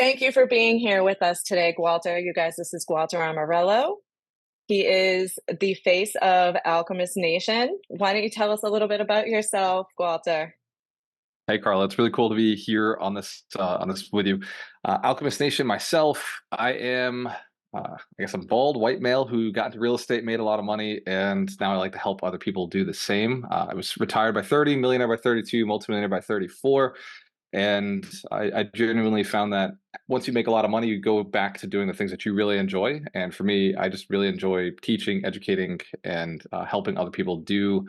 Thank you for being here with us today, Gualter. You guys, this is Gualter Amarelo. He is the face of Alchemist Nation. Why don't you tell us a little bit about yourself, Gualter? Hey Carla, it's really cool to be here on this with you. Alchemist Nation, myself, I guess a bald white male who got into real estate, made a lot of money, and now I like to help other people do the same. I was retired by 30, millionaire by 32, multimillionaire by 34, and I genuinely found that once you make a lot of money, you go back to doing the things that you really enjoy. And for me, I just really enjoy teaching, educating, and helping other people do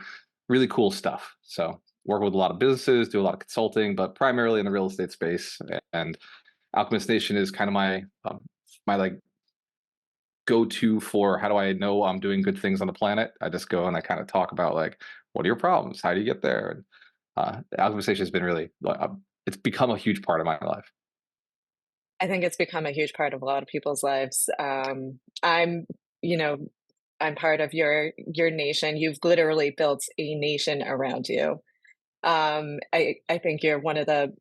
really cool stuff. So work with a lot of businesses, do a lot of consulting, but primarily in the real estate space. And Alchemist Nation is kind of my like go-to for how do I know I'm doing good things on the planet. I just go and I kind of talk about like, what are your problems? How do you get there? And Alchemist Nation has been really, it's become a huge part of my life. I think it's become a huge part of a lot of people's lives. I'm, you know, I'm part of your nation. You've literally built a nation around you. I think you're one of the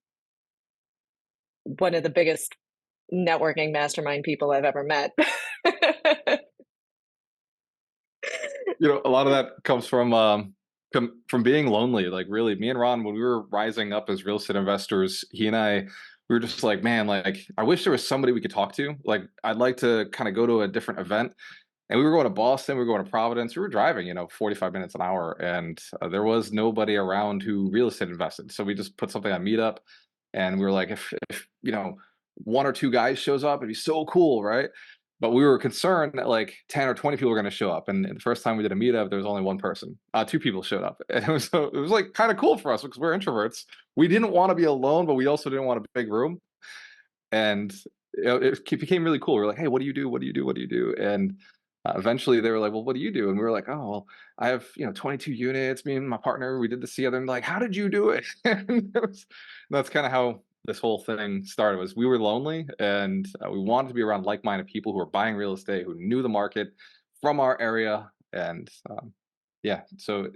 biggest networking mastermind people I've ever met. A lot of that comes from being lonely. Like really, me and Ron, when we were rising up as real estate investors, he and I, we were just like, man, like I wish there was somebody we could talk to. Like I'd like to kind of go to a different event. And we were going to Boston, we were going to Providence, we were driving, 45 minutes an hour, and there was nobody around who real estate invested. So we just put something on Meetup, and we were like, if one or two guys shows up, it'd be so cool, right? But we were concerned that like 10 or 20 people were going to show up. And the first time we did a meetup, there was only one person. Two people showed up. And it was like kind of cool for us because we're introverts. We didn't want to be alone, but we also didn't want a big room. And it became really cool. We're like, hey, what do you do? What do you do? What do you do? And eventually they were like, well, what do you do? And we were like, oh, well, I have, 22 units. Me and my partner, we did this together. And like, how did you do it? That's kind of how this whole thing started. Was we were lonely and we wanted to be around like-minded people who were buying real estate, who knew the market from our area. And yeah, so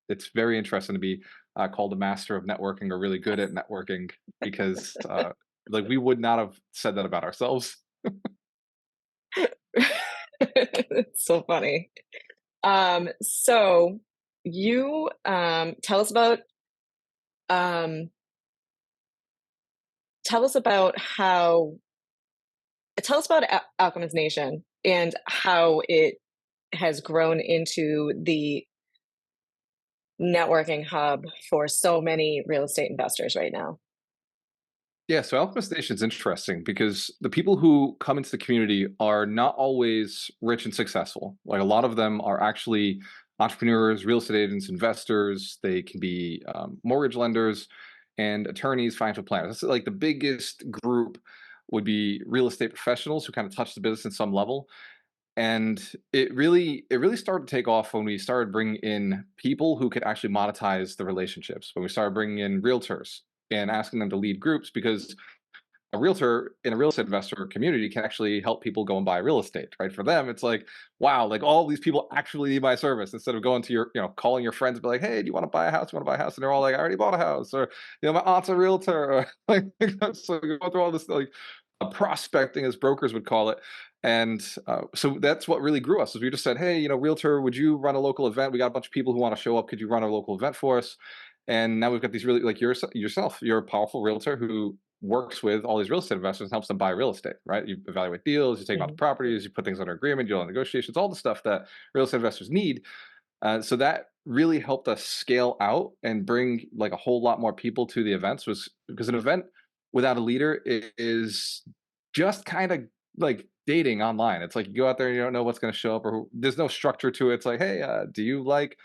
it's very interesting to be called a master of networking or really good at networking because like we would not have said that about ourselves. It's so funny. So you um, tell us about how tell us about Alchemist Nation and how it has grown into the networking hub for so many real estate investors right now. Yeah, so Alchemist Nation is interesting because the people who come into the community are not always rich and successful. Like a lot of them are actually entrepreneurs, real estate agents, investors. They can be mortgage lenders and attorneys, financial planners. That's like the biggest group would be real estate professionals who kind of touch the business in some level. And it really started to take off when we started bringing in people who could actually monetize the relationships. When we started bringing in realtors and asking them to lead groups, because a realtor in a real estate investor community can actually help people go and buy real estate, right? For them, it's like, wow, like all these people actually need my service instead of going to calling your friends and be like, hey, do you want to buy a house? You want to buy a house? And they're all like, I already bought a house, or my aunt's a realtor, or like so you go through all this like prospecting, as brokers would call it. And so that's what really grew us. Is we just said, hey, realtor, would you run a local event? We got a bunch of people who want to show up. Could you run a local event for us? And now we've got these really like yourself. You're a powerful realtor who works with all these real estate investors and helps them buy real estate, right? You evaluate deals, you take them out the Mhm. properties, you put things under agreement, you do all the negotiations, all the stuff that real estate investors need. So that really helped us scale out and bring like a whole lot more people to the events. Was because an event without a leader is just kind of like dating online. It's like you go out there and you don't know what's going to show up, or there's no structure to it. It's like, hey, do you like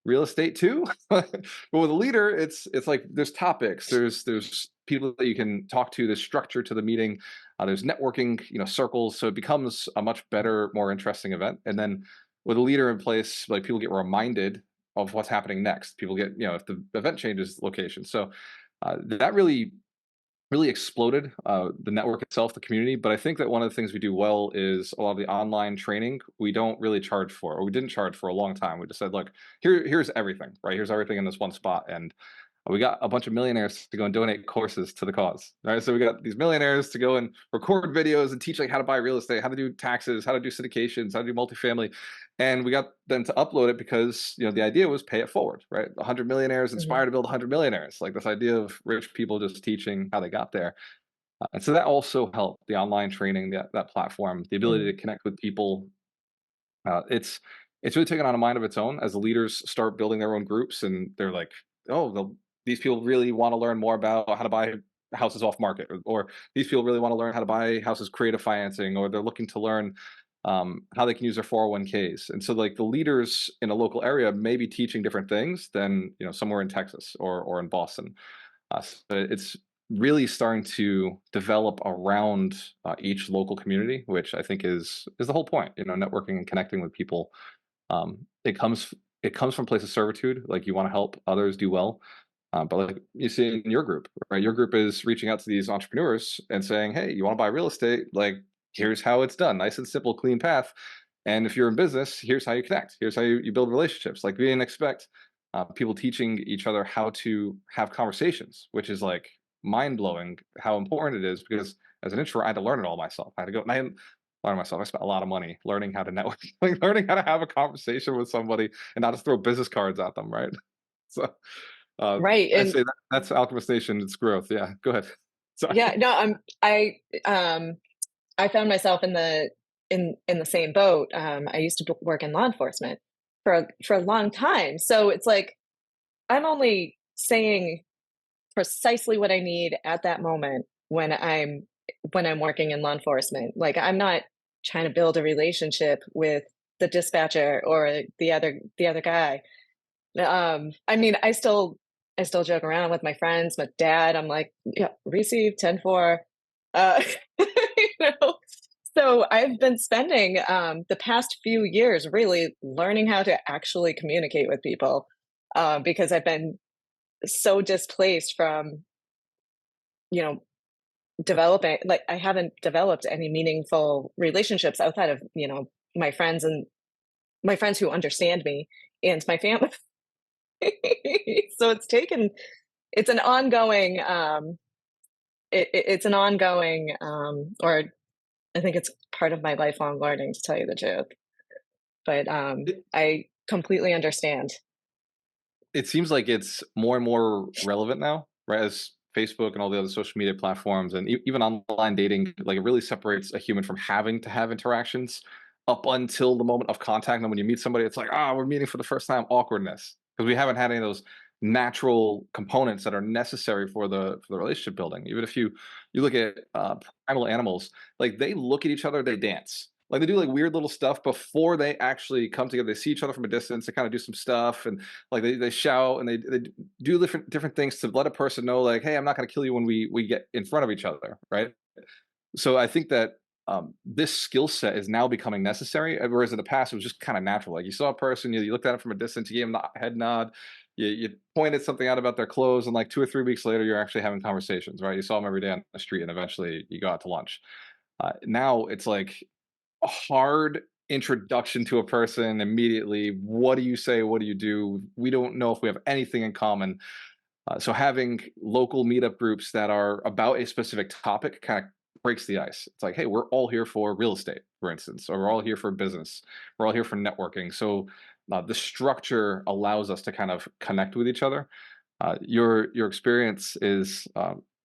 real estate too? But with a leader, it's like there's topics, there's people that you can talk to, there's structure to the meeting, there's networking, circles. So it becomes a much better, more interesting event. And then with a leader in place, like people get reminded of what's happening next. People get, if the event changes location. So that really exploded the network itself, the community. But I think that one of the things we do well is a lot of the online training we don't really charge for, or we didn't charge for a long time. We just said, look, here's everything, right? Here's everything in this one spot. And We got a bunch of millionaires to go and donate courses to the cause. Right. So we got these millionaires to go and record videos and teach like how to buy real estate, how to do taxes, how to do syndications, how to do multifamily. And we got them to upload it because, the idea was pay it forward, right? 100 millionaires Mhm, inspire to build 100 millionaires. Like this idea of rich people just teaching how they got there. And so that also helped the online training, that platform, the ability mhm. to connect with people. It's really taken on a mind of its own as the leaders start building their own groups, and they're like, oh, these people really want to learn more about how to buy houses off market, or these people really want to learn how to buy houses creative financing, or they're looking to learn how they can use their 401ks. And so, like the leaders in a local area may be teaching different things than somewhere in Texas or in Boston. So it's really starting to develop around each local community, which I think is the whole point. Networking and connecting with people. It comes from a place of servitude, like you want to help others do well. But like you see in your group, right? Your group is reaching out to these entrepreneurs and saying, "Hey, you want to buy real estate? Like, here's how it's done. Nice and simple, clean path. And if you're in business, here's how you connect. Here's how you build relationships." Like we didn't expect people teaching each other how to have conversations, which is like mind blowing how important it is. Because as an introvert, I had to learn it all myself. I had to go and I didn't learn myself. I spent a lot of money learning how to network, like learning how to have a conversation with somebody and not just throw business cards at them, right? So Right, I and say that's Alchemist Nation. It's growth. Yeah, go ahead. yeah, Sorry. no, um, I found myself in the same boat. I used to work in law enforcement for a long time, so it's like I'm only saying precisely what I need at that moment when I'm working in law enforcement. Like I'm not trying to build a relationship with the dispatcher or the other guy. I mean, I still joke around with my friends, my dad. I'm like, yeah, receive 10-4. Uh, you know, so I've been spending the past few years really learning how to actually communicate with people because I've been so displaced from, you know, developing, like, I haven't developed any meaningful relationships outside of, my friends and my friends who understand me and my family. So it's an ongoing, it's an ongoing, or I think it's part of my lifelong learning, to tell you the truth. But I completely understand. It seems like it's more and more relevant now, right? As Facebook and all the other social media platforms and even online dating, like it really separates a human from having to have interactions up until the moment of contact. And then when you meet somebody, it's like, we're meeting for the first time, awkwardness, because we haven't had any of those natural components that are necessary for the relationship building. Even if you look at primal animals, like they look at each other, they dance. Like they do like weird little stuff before they actually come together. They see each other from a distance. They kind of do some stuff, and like they shout and they do different things to let a person know like, hey, I'm not going to kill you when we get in front of each other, right? So I think that this skill set is now becoming necessary, whereas in the past it was just kind of natural. Like you saw a person, you looked at it from a distance, you gave them the head nod, you pointed something out about their clothes, and like 2 or 3 weeks later you're actually having conversations, right? You saw them every day on the street and eventually you go out to lunch. Now it's like a hard introduction to a person immediately. What do you say? What do you do? We don't know if we have anything in common. So having local meetup groups that are about a specific topic kind of breaks the ice. It's like, hey, we're all here for real estate, for instance, or we're all here for business. We're all here for networking. So the structure allows us to kind of connect with each other. Your experience is,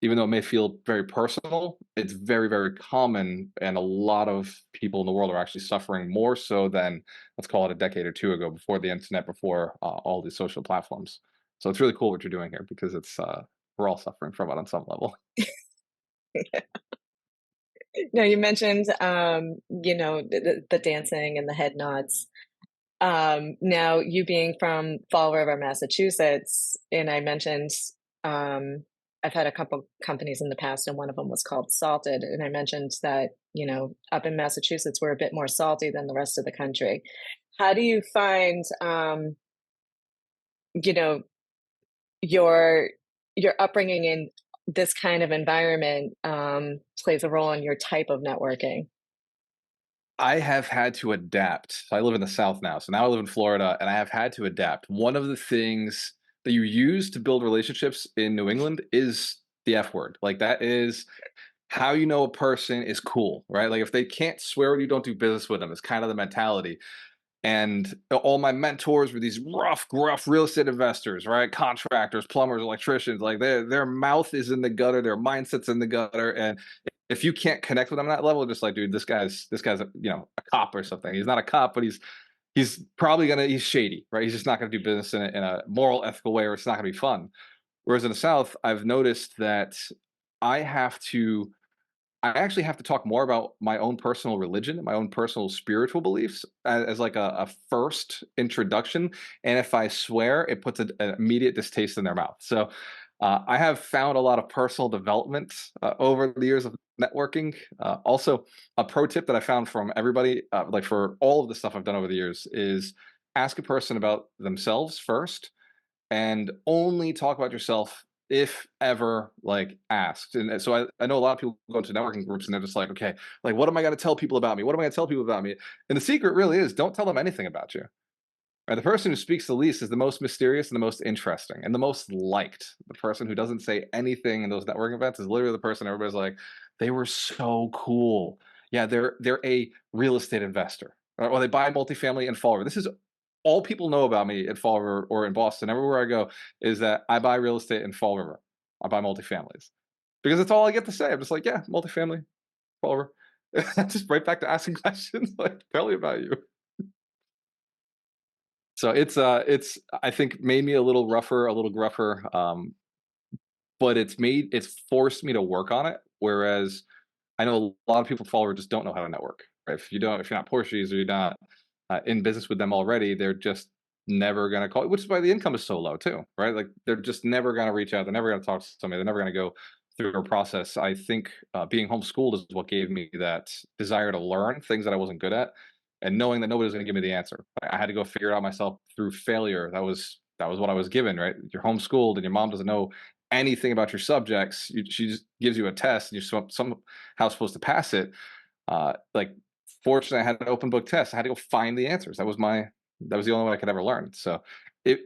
even though it may feel very personal, it's very very common, and a lot of people in the world are actually suffering more so than, let's call it, a decade or two ago, before the internet, before all these social platforms. So it's really cool what you're doing here, because it's we're all suffering from it on some level. Now you mentioned, the dancing and the head nods. Now you being from Fall River, Massachusetts, and I mentioned, um, I've had a couple companies in the past, and one of them was called Salted, and I mentioned that, up in Massachusetts, we're a bit more salty than the rest of the country. How do you find, you know, your your upbringing in this kind of environment, plays a role in your type of networking? I have had to adapt. So I live in the South now. So now I live in Florida, and I have had to adapt. One of the things that you use to build relationships in New England is the F word. Like that is how you know a person is cool, right? Like if they can't swear when you don't do business with them, it's kind of the mentality. And all my mentors were these rough, gruff real estate investors, right? Contractors, plumbers, electricians. Like their mouth is in the gutter, their mindset's in the gutter, and if you can't connect with them on that level, just like, dude, this guy's a cop or something. He's not a cop, but he's probably he's shady, right? He's just not gonna do business in a moral, ethical way, or it's not gonna be fun. Whereas in the South, I've noticed that I have to I actually have to talk more about my own personal religion, my own personal spiritual beliefs as like a first introduction. And if I swear, it puts an immediate distaste in their mouth. So I have found a lot of personal development over the years of networking. Also, a pro tip that I found from everybody, like for all of the stuff I've done over the years, is ask a person about themselves first and only talk about yourself if ever like asked. And so I know a lot of people go to networking groups and they're just like, okay, like what am I going to tell people about me? What am I going to tell people about me? And the secret really is don't tell them anything about you. Right? The person who speaks the least is the most mysterious and the most interesting and the most liked. The person who doesn't say anything in those networking events is literally the person everybody's like, they were so cool. Yeah, they're a real estate investor. Or they buy multifamily in Fall River. This is all people know about me in Fall River or in Boston. Everywhere I go is that I buy real estate in Fall River. I buy multifamilies because that's all I get to say. I'm just like, yeah, multifamily, Fall River. Just right back to asking questions like, tell me about you. So it's I think made me a little rougher, a little gruffer, but it's forced me to work on it. Whereas I know a lot of people follow just don't know how to network. Right? If you're not Portuguese or you're not in business with them already, they're just never going to call. Which is why the income is so low too, right? Like they're just never going to reach out. They're never going to talk to somebody. They're never going to go through a process. I think being homeschooled is what gave me that desire to learn things that I wasn't good at, and knowing that nobody was going to give me the answer. I had to go figure it out myself through failure. That was what I was given. Right? You're homeschooled, and your mom doesn't know anything about your subjects. She just gives you a test, and you're somehow supposed to pass it. Like, fortunately, I had an open book test. I had to go find the answers. That was the only way I could ever learn. So,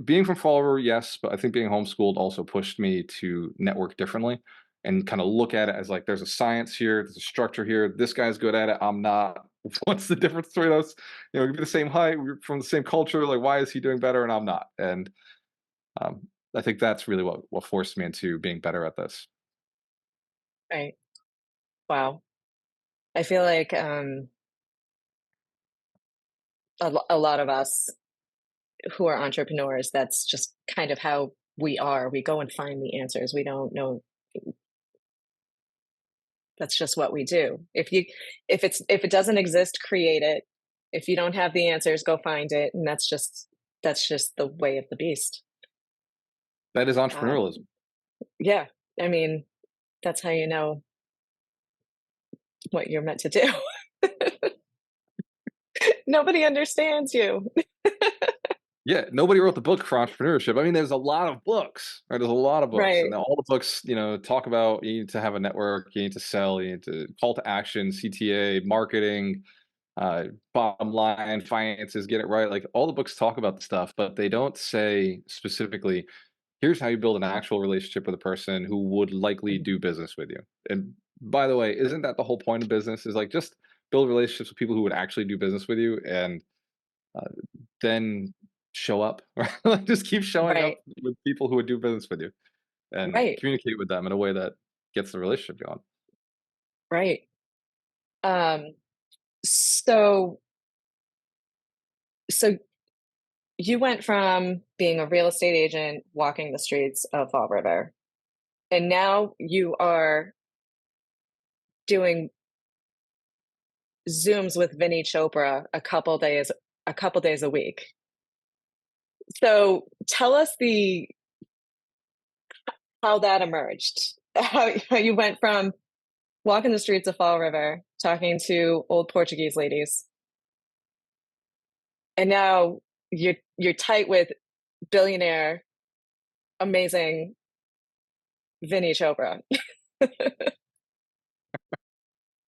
being from Fall River, yes, but I think being homeschooled also pushed me to network differently and kind of look at it as like there's a science here, there's a structure here. This guy's good at it. I'm not. What's the difference between us? We're the same height, we're from the same culture. Like, why is he doing better and I'm not? And um, I think that's really what forced me into being better at this. Right. Wow. I feel like, a lot of us who are entrepreneurs, that's just kind of how we are. We go and find the answers. We don't know, that's just what we do. If it doesn't exist, create it. If you don't have the answers, go find it, and that's just the way of the beast. That is Um, entrepreneurialism. yeah, I mean, that's how you know what you're meant to do. Nobody understands you. Yeah, nobody wrote the book for entrepreneurship. I mean, there's a lot of books, right? There's a lot of books, and Right, all the books, talk about you need to have a network, you need to sell, you need to call to action, CTA, marketing, bottom line, finances, get it right. Like all the books talk about the stuff, but they don't say specifically, here's how you build an actual relationship with a person who would likely mhm, do business with you. And by the way, isn't that the whole point of business? Is like just build relationships with people who would actually do business with you, and uh, then show up, right? Like just keep showing right, up with people who would do business with you and right, communicate with them in a way that gets the relationship going. right. Um, so so you went from being a real estate agent walking the streets of Fall River, and now you are doing Zooms with Vinny Chopra a couple days a week. So tell us the how that emerged. How you went from walking the streets of Fall River, talking to old Portuguese ladies, and now you're tight with billionaire, amazing Vinny Chopra.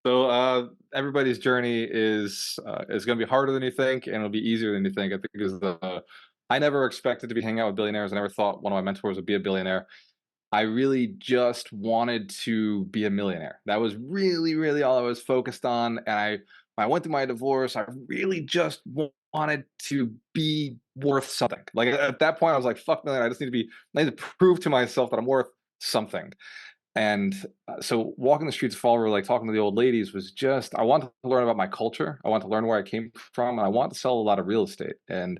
So everybody's journey is going to be harder than you think, and it'll be easier than you think. I think is the I never expected to be hanging out with billionaires. I never thought one of my mentors would be a billionaire. I really just wanted to be a millionaire. That was really, really all I was focused on. And when I went through my divorce, I really just wanted to be worth something. Like at that point, I was like, fuck millionaire. I need to prove to myself that I'm worth something. And so walking the streets of Fall River, like talking to the old ladies, was just, I wanted to learn about my culture. I wanted to learn where I came from. And I wanted to sell a lot of real estate. And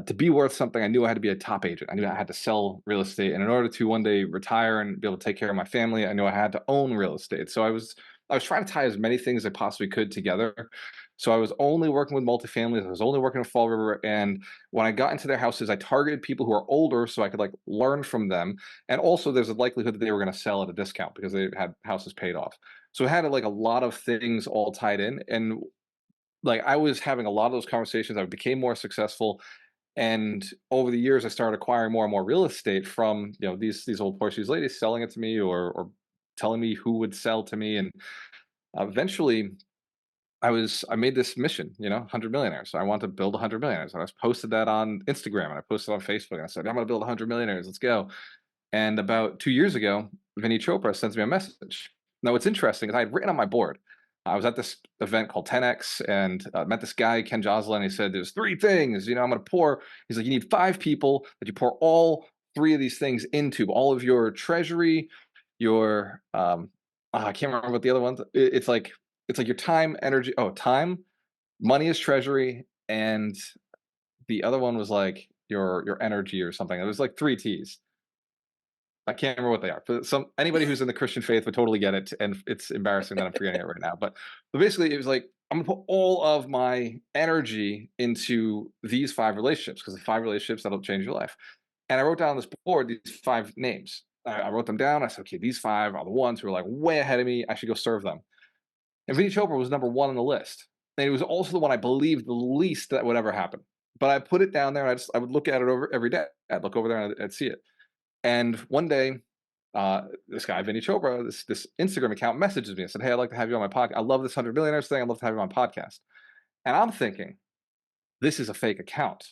to be worth something, I knew I had to be a top agent. I knew I had to sell real estate, and in order to one day retire and be able to take care of my family, I knew I had to own real estate. So I was trying to tie as many things as I possibly could together. So I was only working with multifamilies. I was only working in Fall River, and when I got into their houses, I targeted people who are older so I could like learn from them. And also, there's a likelihood that they were going to sell at a discount because they had houses paid off. So it had like a lot of things all tied in, and like I was having a lot of those conversations. I became more successful, and over the years, I started acquiring more and more real estate from these old Portuguese ladies selling it to me, or telling me who would sell to me. And eventually, I made this mission, 100 millionaires. So I want to build 100 millionaires, and I posted that on Instagram and I posted on Facebook, and I said I'm going to build 100 millionaires. Let's go. And about 2 years ago, Vinny Chopra sends me a message. Now, what's interesting is I had written on my board. I was at this event called 10X, and met this guy, Ken Joslin. He said, there's three things, I'm going to pour. He's like, you need five people that you pour all three of these things into, all of your treasury, your, I can't remember what the other ones. It's like your time, energy. Oh, time, money is treasury. And the other one was like your energy or something. It was like three T's. I can't remember what they are. But anybody who's in the Christian faith would totally get it, and it's embarrassing that I'm forgetting it right now. But basically, it was like I'm gonna put all of my energy into these five relationships, because the five relationships that'll change your life. And I wrote down on this board these five names. I wrote them down. I said, okay, these five are the ones who are like way ahead of me. I should go serve them. And Vinny Chopra was number one on the list, and it was also the one I believed the least that would ever happen. But I put it down there, and I would look at it over every day. I'd look over there and I'd see it. And one day, this guy, Vinny Chopra, this Instagram account messages me and said, hey, I'd like to have you on my podcast. I love this 100 millionaires thing. I'd love to have you on my podcast. And I'm thinking, this is a fake account.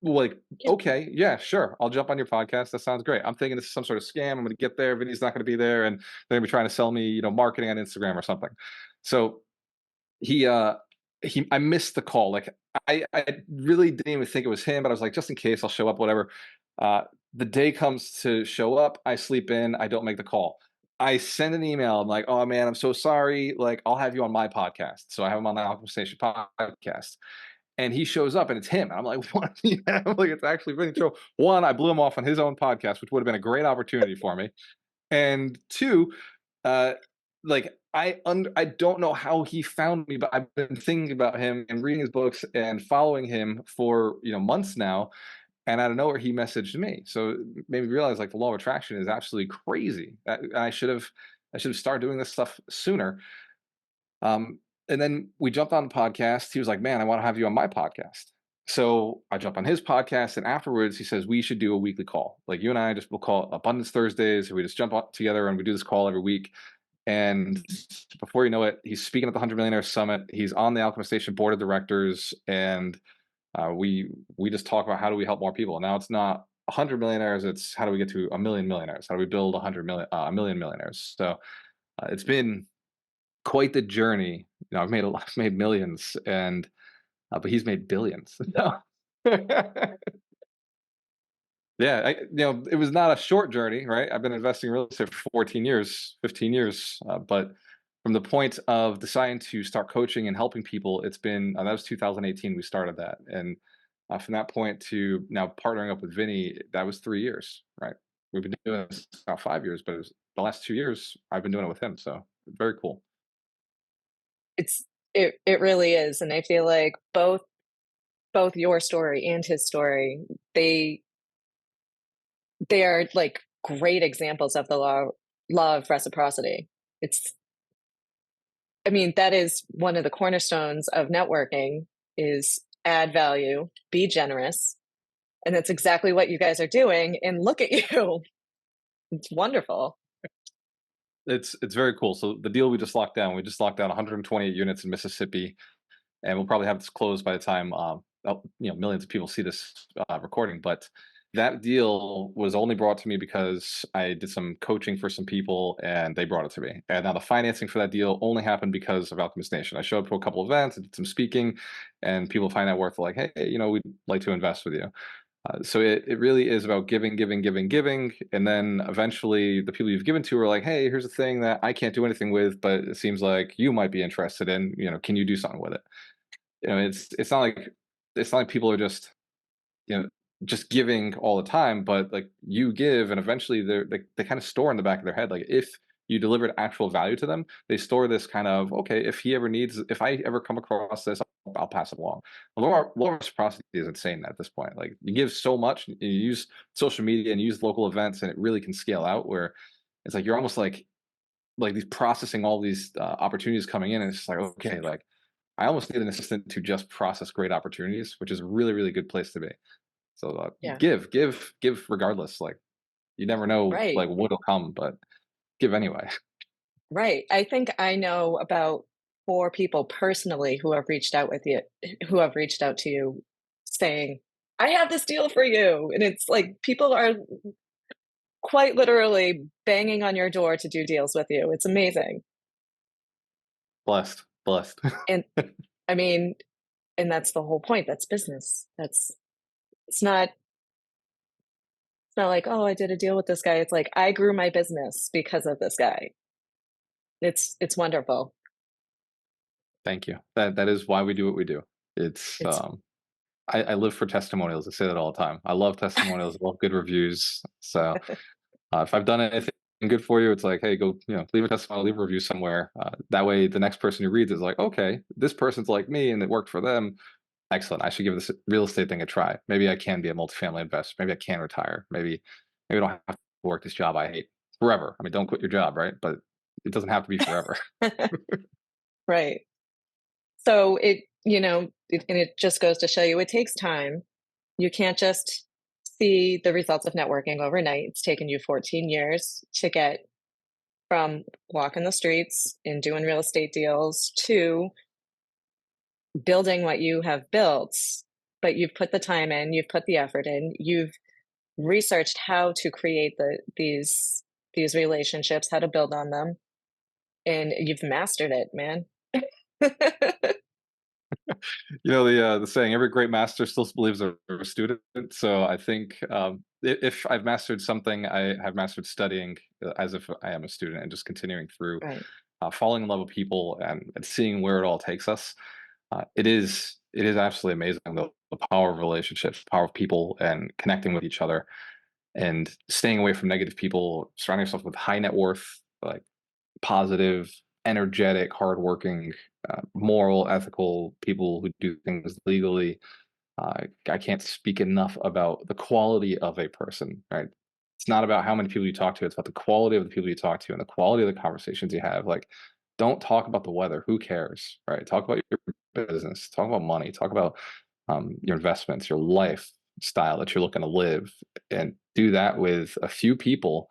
Like, Yeah. okay, yeah, sure. I'll jump on your podcast. That sounds great. I'm thinking this is some sort of scam. I'm going to get there. Vinny's not going to be there. And they're going to be trying to sell me, marketing on Instagram or something. So he I missed the call. Like I really didn't even think it was him, but I was like, just in case, I'll show up, whatever. uh the day comes to show up, I sleep in, I don't make the call. I send an email. I'm like, oh man, I'm so sorry, like I'll have you on my podcast. So I have him on the Alchemy podcast, and he shows up and it's him. And I'm like, what? I'm like, it's actually really true. One, I blew him off on his own podcast, which would have been a great opportunity for me. And two, uh, like I don't know how he found me, but I've been thinking about him and reading his books and following him for months now. And out of nowhere, he messaged me. So it made me realize like the law of attraction is absolutely crazy. I should have started doing this stuff sooner. And then we jumped on the podcast. He was like, "Man, I want to have you on my podcast." So I jump on his podcast, and afterwards he says we should do a weekly call. Like you and I just will call it Abundance Thursdays. We just jump on together and we do this call every week. And before you know it, he's speaking at the 100 Millionaire Summit. He's on the Alchemist Station board of directors, and we just talk about how do we help more people. Now it's not 100 millionaires; it's how do we get to a million millionaires? How do we build 100 million millionaires? So it's been quite the journey. I've made millions, and but he's made billions. So, yeah, it was not a short journey, right? I've been investing in real estate for 14 years, 15 years, but from the point of deciding to start coaching and helping people, it's been that was 2018. We started that, and from that point to now partnering up with Vinny, that was 3 years, right? We've been doing this about 5 years, but it was the last 2 years I've been doing it with him. So very cool. It's it really is, and I feel like both your story and his story, they they are like great examples of the law of reciprocity. It's I mean, that is one of the cornerstones of networking is add value, be generous, and that's exactly what you guys are doing, and look at you. It's wonderful. It's very cool. So the deal we just locked down 128 units in Mississippi, and we'll probably have this closed by the time millions of people see this recording, but that deal was only brought to me because I did some coaching for some people and they brought it to me. And now the financing for that deal only happened because of Alchemist Nation. I showed up to a couple events, I did some speaking, and people find out worth like, hey, we'd like to invest with you. So it really is about giving, giving, giving, giving, and then eventually the people you've given to are like, hey, here's a thing that I can't do anything with, but it seems like you might be interested in. Can you do something with it? It's not like people are you know just giving all the time, but like you give, and eventually they kind of store in the back of their head, like if you delivered actual value to them, they store this kind of, okay, if I ever come across this, I'll pass it along. Law of reciprocity is insane at this point. Like you give so much, you use social media and use local events, and it really can scale out where it's like you're almost like these processing all these opportunities coming in, and it's just like, okay, like I almost need an assistant to just process great opportunities, which is a really, really good place to be. So Yeah. give regardless. Like you never know Right. like what'll come, but give anyway. Right. I think I know about 4 people personally who have reached out to you saying, "I have this deal for you." And it's like people are quite literally banging on your door to do deals with you. It's amazing. Blessed, blessed. And I mean, and that's the whole point. That's business. It's not it's not like, "Oh, I did a deal with this guy." It's like, "I grew my business because of this guy." It's wonderful. Thank you. That is why we do what we do. It's It's I live for testimonials. I say that all the time. I love testimonials. I love good reviews. So if I've done anything good for you, it's like, hey, go, leave a testimonial, leave a review somewhere. That way, the next person who reads is like, okay, this person's like me, and it worked for them. Excellent. I should give this real estate thing a try. Maybe I can be a multifamily investor. Maybe I can retire. Maybe I don't have to work this job I hate forever. I mean, don't quit your job, right? But it doesn't have to be forever. right. So and it just goes to show you it takes time. You can't just see the results of networking overnight. It's taken you 14 years to get from walking the streets and doing real estate deals to building what you have built. But you've put the time in, you've put the effort in, you've researched how to create these relationships, how to build on them, and you've mastered it, man. The saying, every great master still believes they're a student. So I think if I've mastered something, I have mastered studying as if I am a student and just continuing through, Right. falling in love with people and seeing where it all takes us. It is absolutely amazing, the power of relationships, the power of people, and connecting with each other, and staying away from negative people, surrounding yourself with high net worth, like positive, energetic, hardworking, moral, ethical people who do things legally. I can't speak enough about the quality of a person, right? It's not about how many people you talk to, it's about the quality of the people you talk to and the quality of the conversations you have. Like, don't talk about the weather. Who cares, right? Talk about your business, talk about money, talk about your investments, your lifestyle that you're looking to live, and do that with a few people.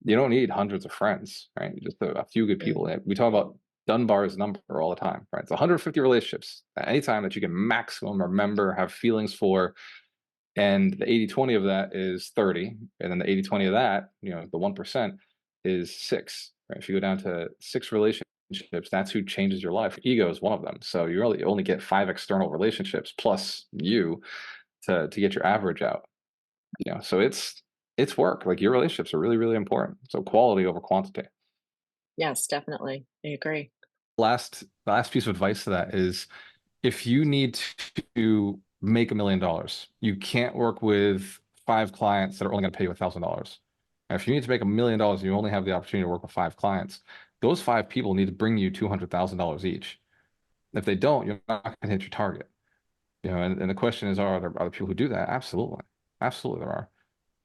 You don't need hundreds of friends, right? Just a few good people. Mhm. And we talk about Dunbar's number all the time, right? It's 150 relationships at any time that you can maximum remember, have feelings for. And the 80/20 of that is 30. And then the 80/20 of that, the 1% is six, right? If you go down to six relationships, that's who changes your life. Ego is one of them. So you really only get five external relationships plus you to get your average out. So it's work. Like your relationships are really, really important. So quality over quantity. Yes, definitely. I agree. Last piece of advice to that is, if you need to make $1 million, you can't work with five clients that are only going to pay you $1,000. And if you need to make $1 million, you only have the opportunity to work with five clients. Those five people need to bring you $200,000 each. If they don't, you're not going to hit your target. And the question is, are there people who do that? Absolutely. Absolutely there are.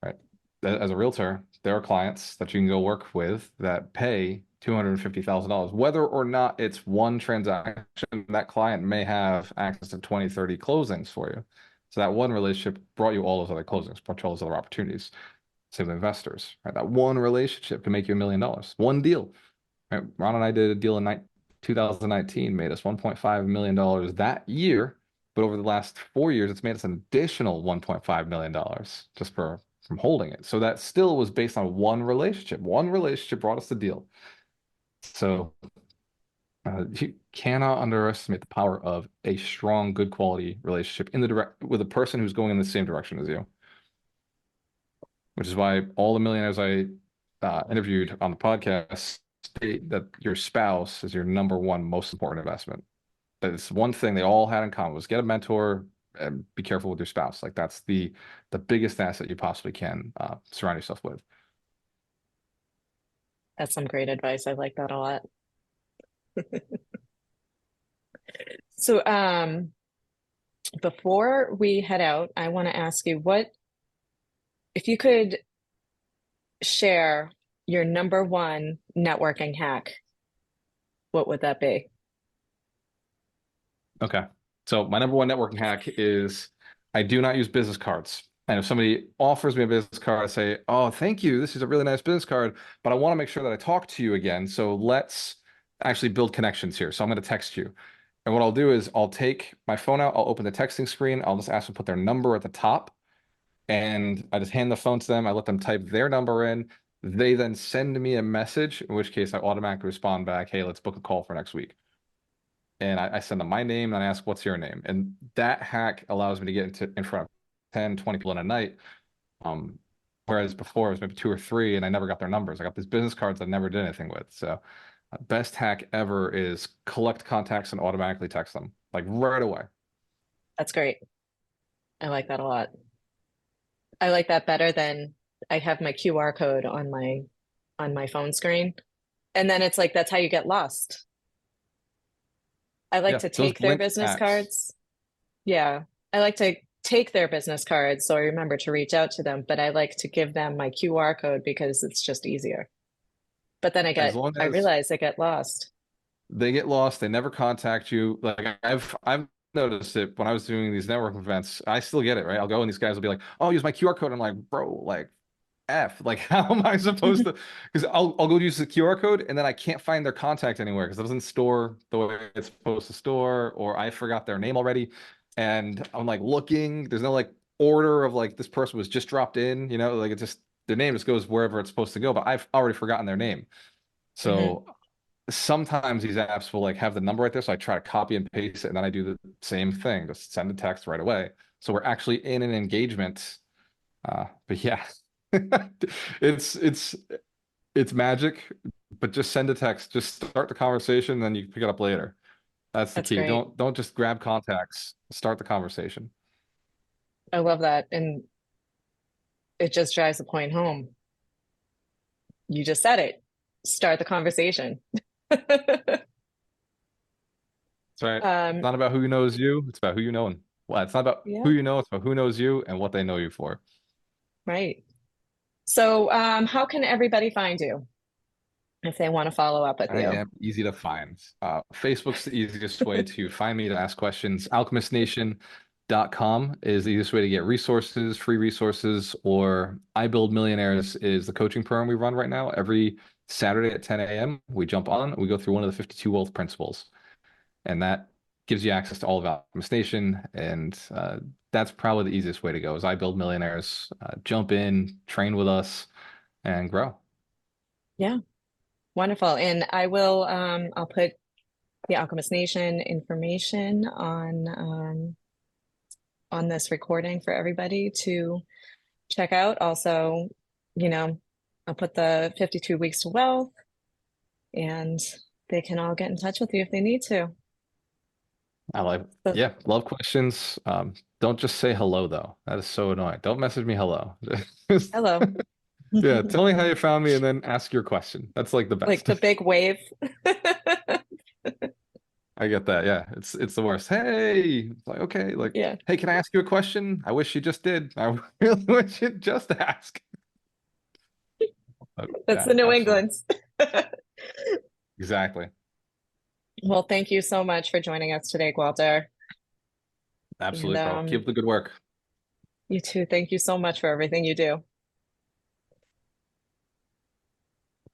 Right. As a realtor, there are clients that you can go work with that pay $250,000. Whether or not it's one transaction, that client may have access to 20, 30 closings for you. So that one relationship brought you all those other closings, brought you all those other opportunities. Same with investors, right? That one relationship can make you $1 million. One deal. Right? Ron and I did a deal in 2019, made us $1.5 million that year but over the last 4 years, it's made us an additional $1.5 million just from holding it. So that still was based on one relationship. One relationship brought us the deal. So you cannot underestimate the power of a strong, good quality relationship in the direct with a person who's going in the same direction as you. Which is why all the millionaires I interviewed on the podcast state that your spouse is your number one most important investment. That it's one thing they all had in common was get a mentor and be careful with your spouse. Like that's the biggest asset you possibly can surround yourself with. That's some great advice. I like that a lot. So, before we head out, I want to ask you what, if you could share your number one networking hack, what would that be? Okay. So my number one networking hack is I do not use business cards. And if somebody offers me a business card, I say, "Oh, thank you. This is a really nice business card, but I want to make sure that I talk to you again. So let's actually build connections here. So I'm going to text you." And what I'll do is I'll take my phone out, I'll open the texting screen, I'll just ask them to put their number at the top, and I just hand the phone to them. I let them type their number in. They then send me a message, in which case I automatically respond back, "Hey, let's book a call for next week." And I send them my name and I ask, "What's your name?" And that hack allows me to get in front of 10, 20 people in a night. Um, Whereas before it was maybe two or three and I never got their numbers. I got these business cards I never did anything with. So best hack ever is collect contacts and automatically text them like right away. That's great. I like that a lot. I like that better than I have my QR code on my phone screen. And then it's like that's how you get lost. I like Yeah, to those take their linked business apps. cards. Yeah. I like to take their business cards so I remember to reach out to them, but I like to give them my QR code because it's just easier. But then As long I as realize I get lost. they get lost, they never contact you. Like I've noticed it when I was doing these network events. I still get it, right? I'll go and these guys will be like, "Oh, use my QR code." I'm like, "Bro, like F, like how am I supposed to?" Because I'll go use the QR code and then I can't find their contact anywhere because it doesn't store the way it's supposed to store, or I forgot their name already. And I'm like looking, there's no like order of like this person was just dropped in, like it just their name just goes wherever it's supposed to go, but I've already forgotten their name. Hmm. So sometimes these apps will like have the number right there. So I try to copy and paste it, and then I do the same thing, just send a text right away. So we're actually in an engagement. But yeah, it's it's it's magic. But just send a text, just start the conversation, then you pick it up later. That's the That's key. great. Don't just grab contacts. Start the conversation. I love that. And it just drives the point home. You just said it. Start the conversation. That's right. It's Um, not about who knows you. It's about who you know. And well, it's not about who yeah, you know. It's about who knows you and what they know you for. right. So, how can everybody find you if they want to follow up with I you? am easy to find. Facebook's the easiest way to find me to ask questions. Alchemistnation.com is the easiest way to get resources, free resources, or I Build Millionaires is the coaching program we run right now. Every Saturday at 10 a.m., we jump on, we go through one of the 52 wealth principles, and that gives you access to all of Alchemist Nation. And that's probably the easiest way to go is I Build Millionaires. Jump in, train with us, and grow. Yeah, wonderful. And I'll put the Alchemist Nation information on this recording for everybody to check out. Also, you know, I'll put the 52 weeks to wealth and they can all get in touch with you if they need to. I like, So, yeah, love questions. Don't just say hello though. That is so annoying. Don't message me hello. hello. Yeah, tell me how you found me and then ask your question. That's like the Like best. the big wave. I get that. Yeah, it's the worst. Hey, it's like okay, like Yeah, hey, can I ask you a question? I wish you just did. I really wish you'd just ask. But that's yeah, the New absolutely, England. exactly, Well, thank you so much for joining us today, Gualter. And absolutely, bro. Keep up the good work. you too. Thank you so much for everything you do.